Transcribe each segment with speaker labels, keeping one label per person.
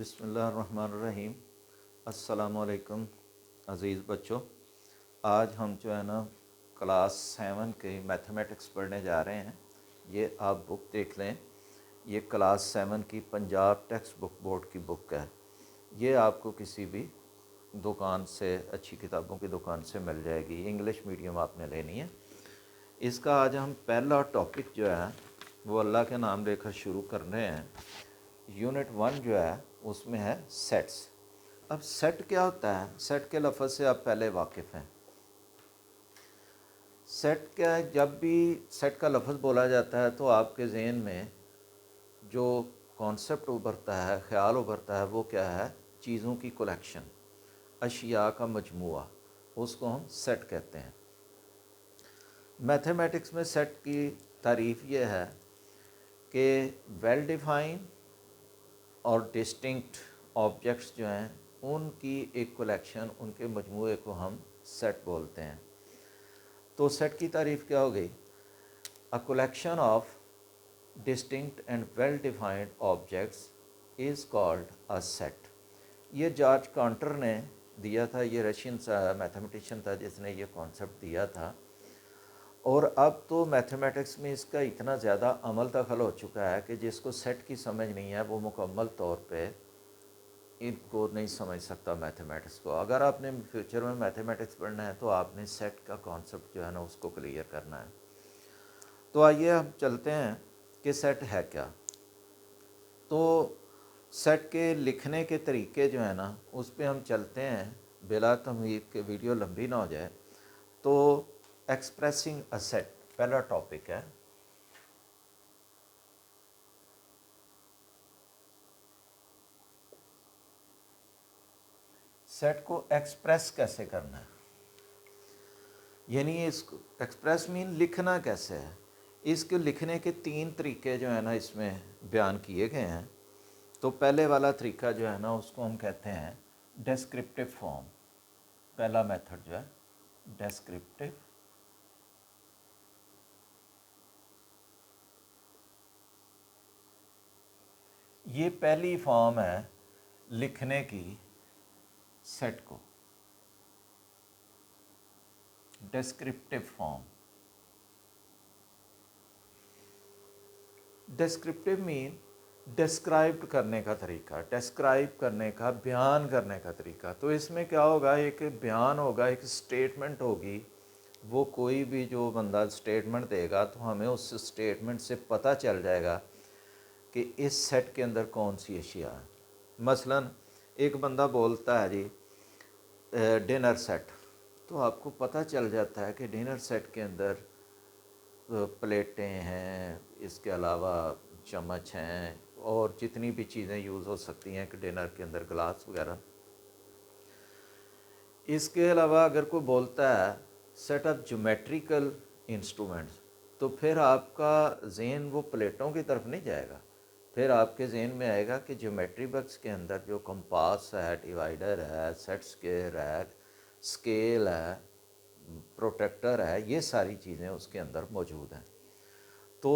Speaker 1: बिस्मिल्लाहिर्रहमानिर्रहीम। अस्सलामुअलैकुम अज़ीज़ बच्चों, आज हम जो है ना क्लास 7 के मैथमेटिक्स पढ़ने जा रहे हैं। ये आप बुक देख लें, ये क्लास 7 की पंजाब टेक्स्ट बुक बोर्ड की बुक है। ये आपको किसी भी दुकान से, अच्छी किताबों की दुकान से मिल जाएगी। इंग्लिश मीडियम आपने लेनी है। इसका आज हम पहला टॉपिक जो है वो अल्लाह के नाम लेकर शुरू कर रहे हैं। यूनिट 1 जो है उसमें है सेट्स। अब सेट क्या होता है? सेट के लफ्ज़ से आप पहले वाकिफ़ हैं। सेट क्या है? जब भी सेट का लफ्ज़ बोला जाता है तो आपके ज़हन में जो कॉन्सेप्ट उभरता है, ख़्याल उभरता है, वो क्या है? चीज़ों की कलेक्शन, अशिया का मजमुआ, उसको हम सेट कहते हैं। मैथमेटिक्स में सेट की तारीफ़ ये है कि वेल डिफाइन और डिस्टिंक्ट ऑब्जेक्ट्स जो हैं उनकी एक कलेक्शन, उनके मजमूए को हम सेट बोलते हैं। तो सेट की तारीफ़ क्या हो गई? A collection of distinct and well defined objects is called a set. ये जॉर्ज कांटर ने दिया था। ये रशियन मैथमेटिशियन था जिसने ये कॉन्सेप्ट दिया था। और अब तो मैथमेटिक्स में इसका इतना ज़्यादा अमल दखल हो चुका है कि जिसको सेट की समझ नहीं है वो मुकम्मल तौर पे इनको नहीं समझ सकता मैथमेटिक्स को। अगर आपने फ्यूचर में मैथमेटिक्स पढ़ना है तो आपने सेट का कॉन्सेप्ट जो है ना उसको क्लियर करना है। तो आइए हम चलते हैं कि सेट है क्या। तो सेट के लिखने के तरीके जो है ना उस पर हम चलते हैं बिला तमहीद के, वीडियो लंबी ना हो जाए। तो एक्सप्रेसिंग अ सेट पहला टॉपिक है। सेट को एक्सप्रेस कैसे करना है, यानी इसको एक्सप्रेस मीन लिखना कैसे है। इसके लिखने के 3 तरीके जो है ना इसमें बयान किए गए हैं। तो पहले वाला तरीका जो है ना उसको हम कहते हैं डिस्क्रिप्टिव फॉर्म। पहला मेथड जो है डिस्क्रिप्टिव। ये पहली फॉर्म है लिखने की सेट को, descriptive form. Descriptive mean describe करने का तरीका, डिस्क्राइब करने का, बयान करने का तरीका। तो इसमें क्या होगा? एक बयान होगा, एक स्टेटमेंट होगी। वो कोई भी जो बंदा स्टेटमेंट देगा तो हमें उस स्टेटमेंट से पता चल जाएगा कि इस सेट के अंदर कौन सी अशिया है। मसलन एक बंदा बोलता है जी डिनर सेट, तो आपको पता चल जाता है कि डिनर सेट के अंदर प्लेटें हैं, इसके अलावा चम्मच हैं और जितनी भी चीज़ें यूज़ हो सकती हैं कि डिनर के अंदर, ग्लास वगैरह। इसके अलावा अगर कोई बोलता है सेट ऑफ ज्योमेट्रिकल इंस्ट्रूमेंट्स, तो फिर आपका जहन वो प्लेटों की तरफ नहीं जाएगा। फिर आपके जहन में आएगा कि ज्योमेट्री बॉक्स के अंदर जो कंपास है, डिवाइडर है, सेट स्क्वायर है, स्केल है, प्रोटेक्टर है, ये सारी चीज़ें उसके अंदर मौजूद हैं। तो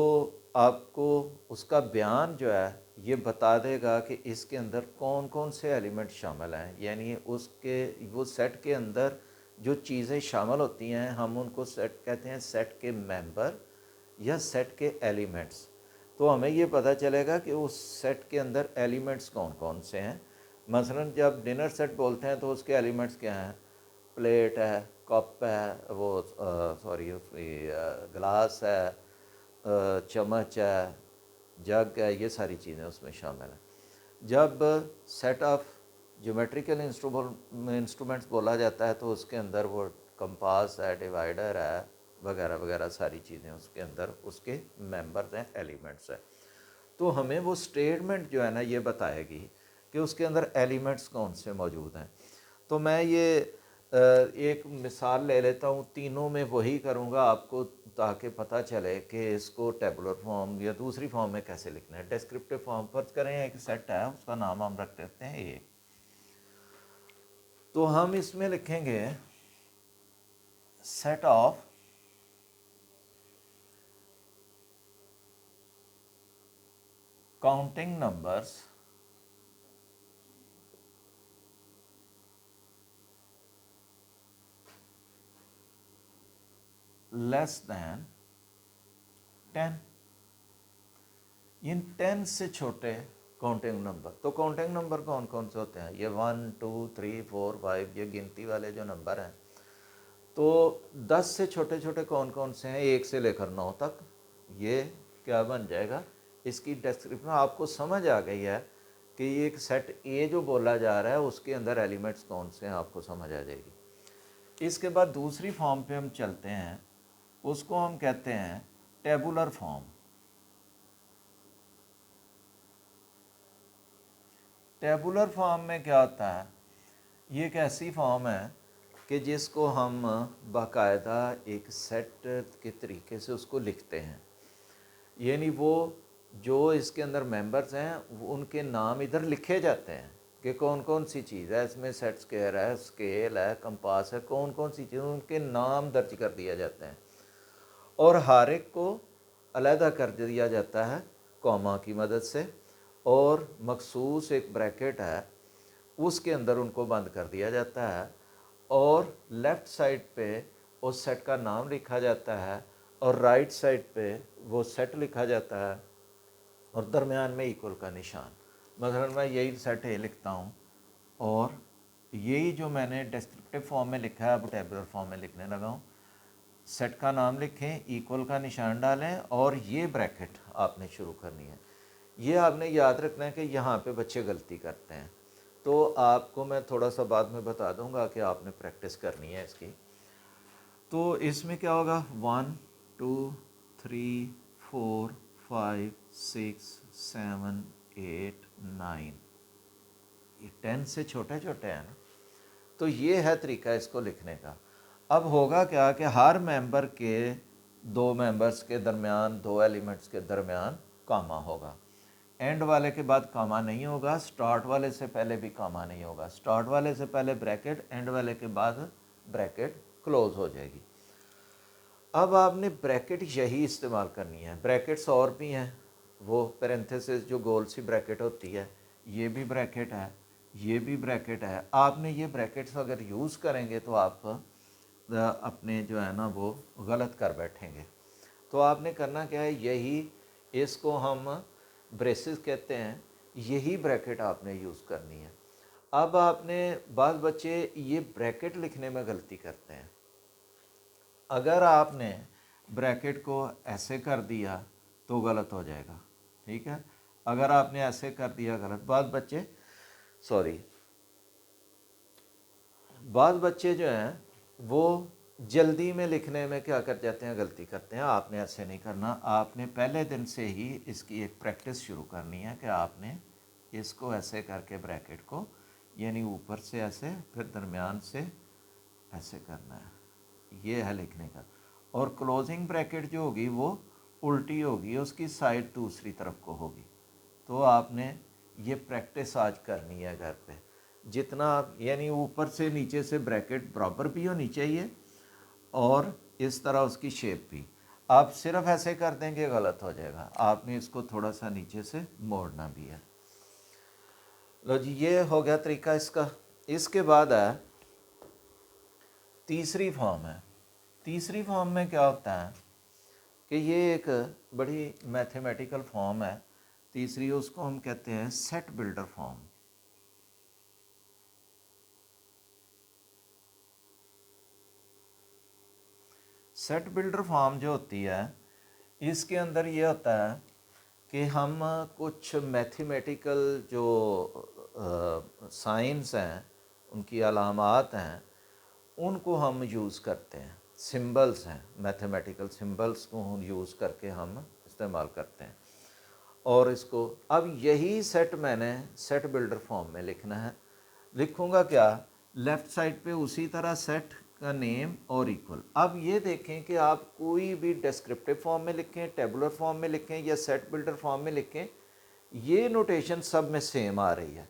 Speaker 1: आपको उसका बयान जो है ये बता देगा कि इसके अंदर कौन कौन से एलिमेंट शामिल हैं। यानी उसके वो सेट के अंदर जो चीज़ें शामिल होती हैं हम उनको सेट कहते हैं, सेट के मेंबर या सेट के एलिमेंट्स। तो हमें ये पता चलेगा कि उस सेट के अंदर एलिमेंट्स कौन कौन से हैं। मसलन जब डिनर सेट बोलते हैं तो उसके एलिमेंट्स क्या हैं? प्लेट है, कप है, वो सॉरी ग्लास है, चम्मच है, जग है, ये सारी चीज़ें उसमें शामिल हैं। जब सेट ऑफ ज्योमेट्रिकल इंस्ट्रूमेंट्स बोला जाता है तो उसके अंदर वो कंपास है, डिवाइडर है, वगैरह वगैरह सारी चीज़ें उसके अंदर उसके मेंबर्स हैं, एलिमेंट्स हैं। तो हमें वो स्टेटमेंट जो है ना ये बताएगी कि उसके अंदर एलिमेंट्स कौन से मौजूद हैं। तो मैं ये एक मिसाल ले लेता हूँ, तीनों में वही करूँगा आपको ताकि पता चले कि इसको टेबुलर फॉर्म या दूसरी फॉर्म में कैसे लिखना है। डिस्क्रिप्टिव फॉर्म फर्ज करें एक सेट है, उसका नाम हम रख देते हैं ए। तो हम इसमें लिखेंगे set of counting numbers less than 10। इन 10 से छोटे काउंटिंग नंबर, तो काउंटिंग नंबर कौन कौन से होते हैं? ये 1 2 3 4 5, ये गिनती वाले जो नंबर हैं। तो 10 से छोटे छोटे कौन कौन से हैं? 1 से लेकर 9 तक। ये क्या बन जाएगा? इसकी डिस्क्रिप्शन आपको समझ आ गई है कि ये एक सेट ए जो बोला जा रहा है उसके अंदर एलिमेंट्स कौन से हैं, आपको समझ आ जाएगी। इसके बाद दूसरी फॉर्म पे हम चलते हैं, उसको हम कहते हैं टेबुलर फॉर्म। टेबुलर फॉर्म में क्या होता है? ये एक ऐसी फॉर्म है कि जिसको हम बाकायदा एक सेट के तरीके से उसको लिखते हैं, यानी वो जो इसके अंदर मेंबर्स हैं उनके नाम इधर लिखे जाते हैं कि कौन कौन सी चीज़ है इसमें, सेट स्क्वायर है, स्केल है, कंपास है, कौन कौन सी चीज़, उनके नाम दर्ज कर दिया जाते हैं और हर एक को अलहदा कर दिया जाता है कॉमा की मदद से, और मखसूस एक ब्रैकेट है उसके अंदर उनको बंद कर दिया जाता है और लेफ़्ट साइड पे उस सेट का नाम लिखा जाता है और राइट साइड पे वो सेट लिखा जाता है और दरमियान में इक्वल का निशान। मसलन मैं यही सेट ए लिखता हूँ और यही जो मैंने डिस्क्रिप्टिव फॉर्म में लिखा है अब टेबुलर फॉर्म में लिखने लगा हूँ। सेट का नाम लिखें, इक्वल का निशान डालें और ये ब्रैकेट आपने शुरू करनी है। ये आपने याद रखना है कि यहाँ पे बच्चे गलती करते हैं, तो आपको मैं थोड़ा सा बाद में बता दूंगा कि आपने प्रैक्टिस करनी है इसकी। तो इसमें क्या होगा? 1 2 3 4 5 6 7 8 9, ये 10 से छोटे छोटे हैं ना, तो ये है तरीका इसको लिखने का। अब होगा क्या कि हर मेंबर के दो मेंबर्स के दरमियान, दो एलिमेंट्स के दरमियान कामा होगा। एंड वाले के बाद कामा नहीं होगा, स्टार्ट वाले से पहले भी कामा नहीं होगा। स्टार्ट वाले से पहले ब्रैकेट, एंड वाले के बाद ब्रैकेट क्लोज हो जाएगी। अब आपने ब्रैकेट यही इस्तेमाल करनी है। ब्रैकेट्स और भी हैं, वो पैरेंथेसिस जो गोल सी ब्रैकेट होती है, ये भी ब्रैकेट है, ये भी ब्रैकेट है। आपने ये ब्रैकेट्स अगर यूज़ करेंगे तो आप अपने जो है ना वो गलत कर बैठेंगे। तो आपने करना क्या है, यही इसको हम ब्रेसेस कहते हैं, यही ब्रैकेट आपने यूज़ करनी है। अब आपने बाद बच्चे ये ब्रैकेट लिखने में गलती करते हैं। अगर आपने ब्रैकेट को ऐसे कर दिया तो गलत हो जाएगा, ठीक है। अगर आपने ऐसे कर दिया गलत, बाद बच्चे जो हैं वो जल्दी में लिखने में क्या कर जाते हैं, गलती करते हैं। आपने ऐसे नहीं करना, आपने पहले दिन से ही इसकी एक प्रैक्टिस शुरू करनी है कि आपने इसको ऐसे करके ब्रैकेट को, यानी ऊपर से ऐसे फिर दरमियान से ऐसे करना है, ये है लिखने का। और क्लोजिंग ब्रैकेट जो होगी वो उल्टी होगी, उसकी साइड दूसरी तरफ को होगी। तो आपने ये प्रैक्टिस आज करनी है घर पे। जितना आप, यानी ऊपर से नीचे से ब्रैकेट बराबर भी होनी चाहिए और इस तरह उसकी शेप भी। आप सिर्फ ऐसे कर देंगे गलत हो जाएगा, आपने इसको थोड़ा सा नीचे से मोड़ना भी है। लो जी, ये हो गया तरीका इसका। इसके बाद है तीसरी फॉर्म है। तीसरी फॉर्म में क्या होता है कि ये एक बड़ी मैथमेटिकल फॉर्म है तीसरी, उसको हम कहते हैं set builder form. Set builder form जो होती है, इसके अंदर ये होता है कि हम कुछ मैथमेटिकल जो साइंस हैं, उनकी अलामात हैं, उनको हम यूज़ करते हैं। सिंबल्स हैं, मैथमेटिकल सिंबल्स को हम यूज़ करके हम इस्तेमाल करते हैं। और इसको अब यही सेट मैंने सेट बिल्डर फॉर्म में लिखना है। लिखूँगा क्या, लेफ़्ट साइड पे उसी तरह सेट का नेम और इक्वल। अब ये देखें कि आप कोई भी डिस्क्रिप्टिव फॉर्म में लिखें, टेबुलर फॉर्म में लिखें या सेट बिल्डर फॉर्म में लिखें, ये नोटेशन सब में सेम आ रही है।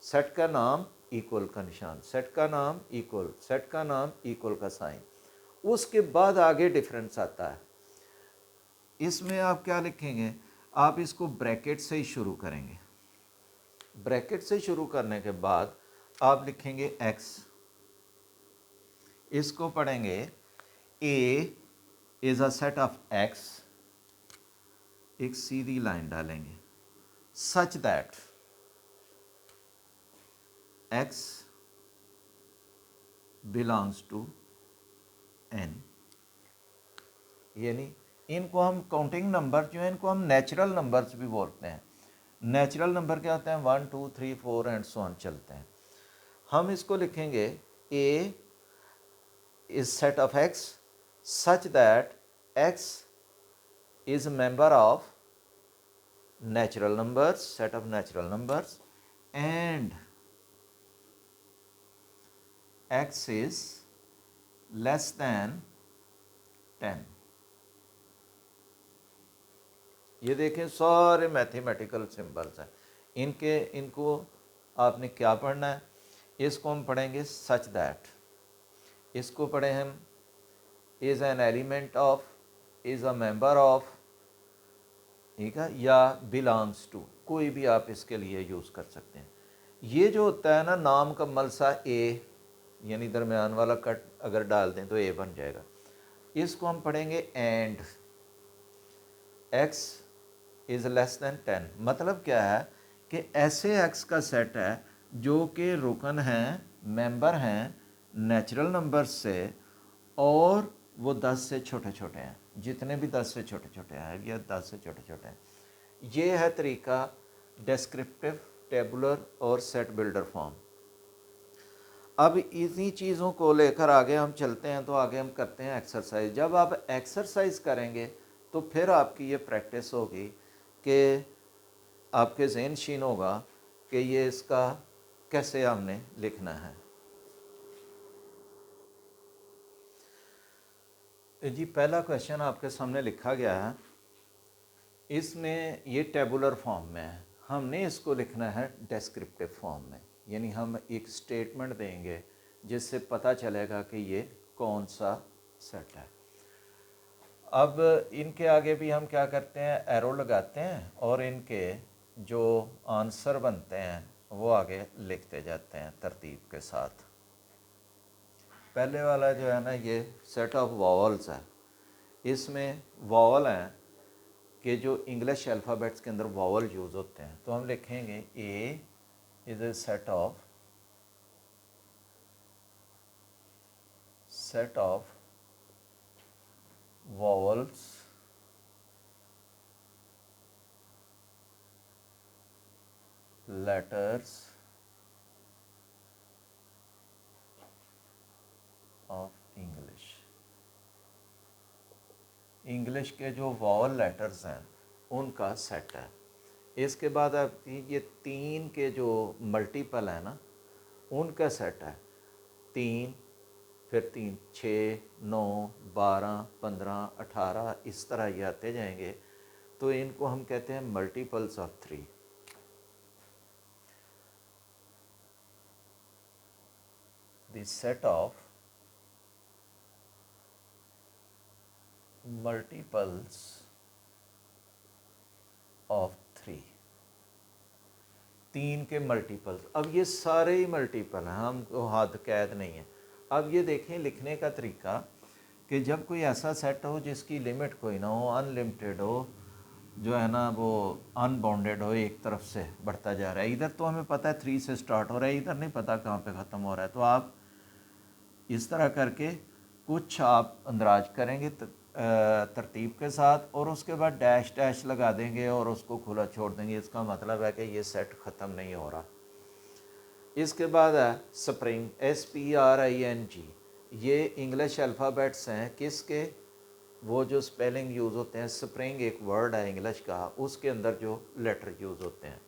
Speaker 1: सेट का नाम, इक्वल का निशान, सेट का नाम, इक्वल, सेट का नाम, इक्वल का साइन। उसके बाद आगे डिफरेंस आता है। इसमें आप क्या लिखेंगे, आप इसको ब्रैकेट से ही शुरू करेंगे। ब्रैकेट से शुरू करने के बाद आप लिखेंगे x, इसको पढ़ेंगे a is a set of x, एक सीधी लाइन डालेंगे, such that x belongs to N. यानी इनको हम काउंटिंग नंबर जो है इनको हम नेचुरल नंबर्स भी बोलते हैं। नेचुरल नंबर क्या होते हैं, 1 2 3 4 एंड सो ऑन चलते हैं। हम इसको लिखेंगे A is set of x such that x is member of natural numbers, set of natural numbers, and x is less than 10। ये देखें सारे मैथमेटिकल सिंबल्स हैं, इनको आपने क्या पढ़ना है, इसको हम पढ़ेंगे सच दैट, इसको पढ़े हम is an element of, is a member of, ठीक है, या बिलोंग्स टू, कोई भी आप इसके लिए यूज़ कर सकते हैं। ये जो होता है ना नाम का मलसा ए, यानी दरमियान वाला कट अगर डाल दें तो ए बन जाएगा। इसको हम पढ़ेंगे and x is less than 10। मतलब क्या है कि ऐसे x का सेट है जो कि रुकन हैं, मेंबर हैं नेचुरल नंबर्स से, और वो 10 से छोटे छोटे हैं, जितने भी 10 से छोटे छोटे हैं या 10 से छोटे छोटे हैं। ये है तरीका डिस्क्रिप्टिव, टेबुलर और सेट बिल्डर फॉर्म। अब इन्हीं चीज़ों को लेकर आगे हम चलते हैं, तो आगे हम करते हैं एक्सरसाइज। जब आप एक्सरसाइज करेंगे तो फिर आपकी ये प्रैक्टिस होगी कि आपके ज़हन शीन होगा कि ये इसका कैसे हमने लिखना है। जी पहला क्वेश्चन आपके सामने लिखा गया है, इसमें ये टेबुलर फॉर्म में है, हमने इसको लिखना है डिस्क्रिप्टिव फॉर्म में। यानी हम एक स्टेटमेंट देंगे जिससे पता चलेगा कि ये कौन सा सेट है। अब इनके आगे भी हम क्या करते हैं, एरो लगाते हैं और इनके जो आंसर बनते हैं वो आगे लिखते जाते हैं तरतीब के साथ। पहले वाला जो है ना ये सेट ऑफ वॉवल्स है, इसमें वॉवल हैं कि जो इंग्लिश अल्फ़ाबेट्स के अंदर वॉवल यूज़ होते हैं। तो हम लिखेंगे A is a set of vowels letters of English। English के जो वॉवल लेटर्स हैं उनका सेट है। इसके बाद आप ये 3 के जो मल्टीपल है ना उनका सेट है। 3 फिर 3 6 9 12 15 18 इस तरह ये आते जाएंगे, तो इनको हम कहते हैं multiples of 3। The set of multiples of 3, 3 के मल्टीपल्स। अब ये सारे ही मल्टीपल हैं, हमको हद कैद नहीं है। अब ये देखें लिखने का तरीका कि जब कोई ऐसा सेट हो जिसकी लिमिट कोई ना हो, अनलिमिटेड हो, जो है ना वो अनबाउंडेड हो, एक तरफ से बढ़ता जा रहा है। इधर तो हमें पता है 3 से स्टार्ट हो रहा है, इधर नहीं पता कहाँ पे ख़त्म हो रहा है। तो आप इस तरह करके कुछ आप अंदराज करेंगे तरतीब के साथ, और उसके बाद डैश डैश लगा देंगे और उसको खुला छोड़ देंगे। इसका मतलब है कि ये सेट ख़त्म नहीं हो रहा। इसके बाद है स्प्रिंग, SPRING। ये इंग्लिश अल्फ़ाबेट्स हैं किसके, वो जो स्पेलिंग यूज़ होते हैं। स्प्रिंग एक वर्ड है इंग्लिश का, उसके अंदर जो लेटर यूज़ होते हैं।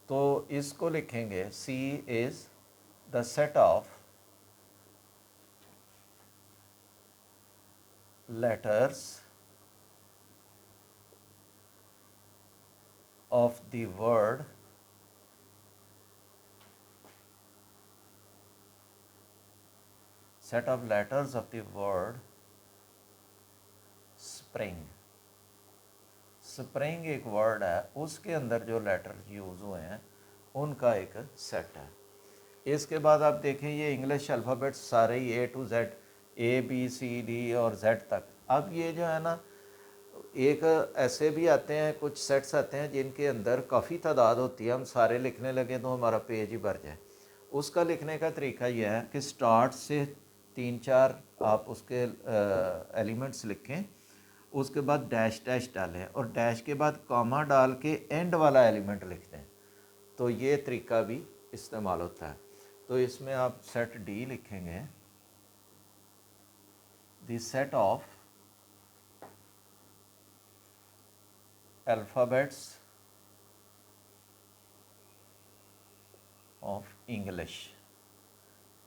Speaker 1: तो इसको लिखेंगे C is the set of letters of the word set of letters of the word spring। Spring एक वर्ड है, उसके अंदर जो लेटर यूज़ हुए हैं उनका एक सेट है। इसके बाद आप देखें ये इंग्लिश अल्फ़ाबेट्स सारे ही A to Z ABCD और Z तक। अब ये जो है ना, एक ऐसे भी आते हैं, कुछ सेट्स आते हैं जिनके अंदर काफ़ी तादाद होती है, हम सारे लिखने लगे तो हमारा पेज ही भर जाए। उसका लिखने का तरीका यह है कि स्टार्ट से 3-4 आप उसके एलिमेंट्स लिखें, उसके बाद डैश डैश डालें और डैश के बाद कॉमा डाल के एंड वाला एलिमेंट लिख दें, तो ये तरीका भी इस्तेमाल होता है। तो इसमें आप सेट डी लिखेंगे, the set of alphabets of English.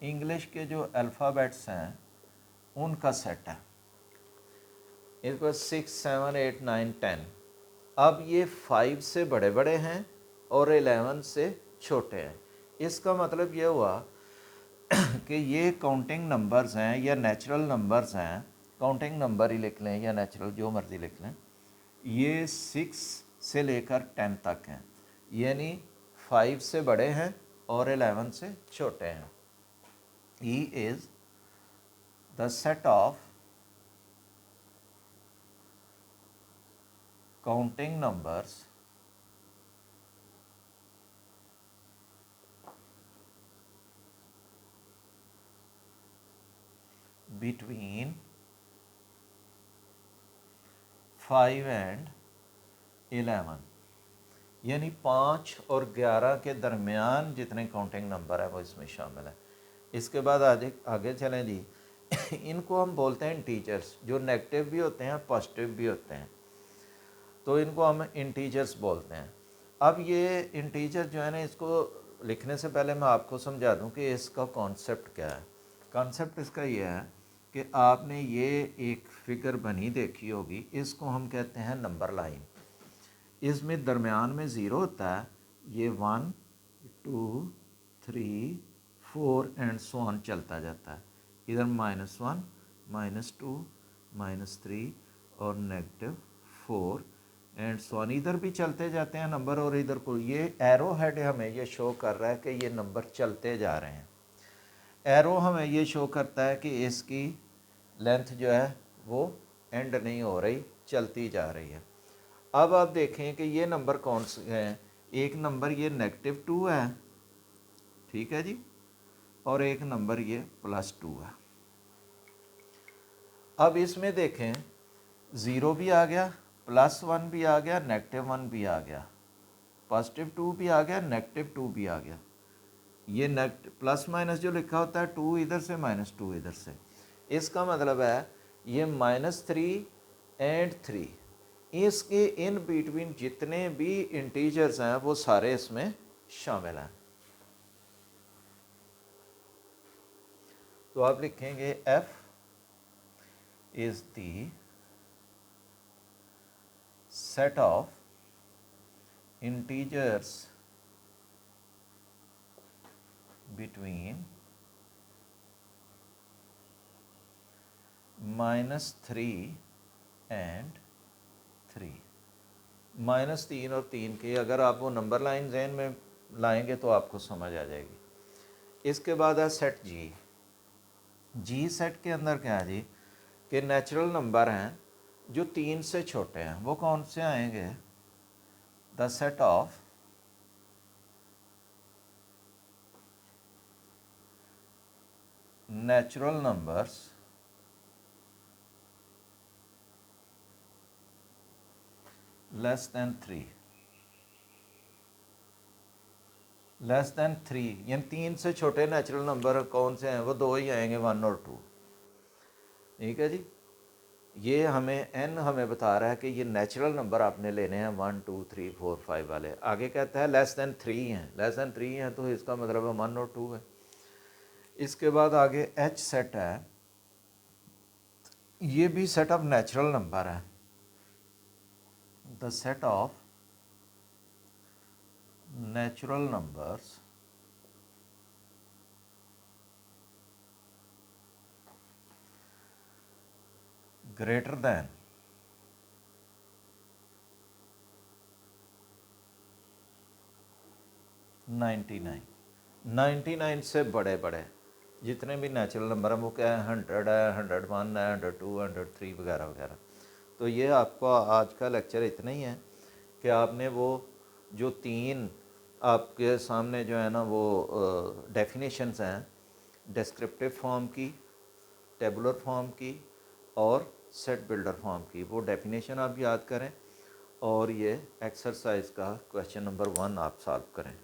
Speaker 1: English के जो अल्फ़ाबेट्स हैं उनका सेट है। इसके बाद 6, 7, 8, 9, 10। अब ये 5 से बड़े बड़े हैं और 11 से छोटे हैं। इसका मतलब ये हुआ कि ये काउंटिंग नंबर्स हैं या नेचुरल नंबर्स हैं, काउंटिंग नंबर ही लिख लें या नेचुरल, जो मर्ज़ी लिख लें, ये 6 से लेकर 10 तक हैं, यानी 5 से बड़े हैं और 11 से छोटे हैं। E is the set of counting numbers between 5 and 11, यानी 5 और 11 के दरमियान जितने काउंटिंग नंबर है वो इसमें शामिल है। इसके बाद आगे चलें जी। इनको हम बोलते हैं इंटीजर्स, जो नेगेटिव भी होते हैं पॉजिटिव भी होते हैं, तो इनको हम इंटीजर्स बोलते हैं। अब ये इंटीजर जो है ना, इसको लिखने से पहले मैं आपको समझा दूं कि इसका कॉन्सेप्ट क्या है। कॉन्सेप्ट इसका ये है कि आपने ये एक फिगर बनी देखी होगी, इसको हम कहते हैं नंबर लाइन। इसमें दरमियान में ज़ीरो होता है, ये 1, 2, 3, 4 एंड सो ऑन चलता जाता है। इधर -1, -2, -3 और -4 एंड सो ऑन, इधर भी चलते जाते हैं नंबर। और इधर को ये एरो हेड हमें ये शो कर रहा है कि ये नंबर चलते जा रहे हैं। एरो हमें ये शो करता है कि इसकी लेंथ जो है वो एंड नहीं हो रही, चलती जा रही है। अब आप देखें कि ये नंबर कौन से हैं। एक नंबर ये -2 है, ठीक है जी, और एक नंबर ये +2 है। अब इसमें देखें, ज़ीरो भी आ गया, +1 भी आ गया, -1 भी आ गया, +2 भी आ गया, -2 भी आ गया। ये प्लस माइनस जो लिखा होता है, 2 इधर से -2 इधर से, इसका मतलब है ये -3 एंड 3, इसके इन बिटवीन जितने भी इंटीजर्स हैं वो सारे इसमें शामिल हैं। तो आप लिखेंगे f is the set of integers between -3 and 3। -3 और 3 की अगर आप वो नंबर लाइन जहन में लाएंगे तो आपको समझ आ जाएगी। इसके बाद है सेट जी। जी सेट के अंदर क्या है जी, कि नेचुरल नंबर हैं जो 3 से छोटे हैं, वो कौन से आएंगे? The set of natural numbers less than 3, less than 3 यानी 3 से छोटे नेचुरल नंबर कौन से हैं? वो दो ही आएंगे, 1 और 2। ठीक है जी। ये हमें n हमें बता रहा है कि ये नेचुरल नंबर आपने लेने हैं 1, 2, 3, 4, 5 वाले। आगे कहता है लेस देन 3 हैं, लेस देन 3 हैं तो इसका मतलब है 1 और 2 है। इसके बाद आगे h सेट है, ये भी सेट ऑफ नेचुरल नंबर है। The set of natural numbers greater than 99, 99 से बड़े बड़े। जितने भी नेचुरल नंबर हैं वो क्या है, 100 है, 101 है, 102, 103 वगैरह वगैरह। तो ये आपका आज का लेक्चर इतना ही है कि आपने वो जो 3 आपके सामने जो है ना वो डेफिनेशंस हैं, डिस्क्रिप्टिव फॉर्म की, टेबुलर फॉर्म की और सेट बिल्डर फॉर्म की, वो डेफिनेशन आप याद करें और ये एक्सरसाइज का क्वेश्चन नंबर 1 आप सॉल्व करें।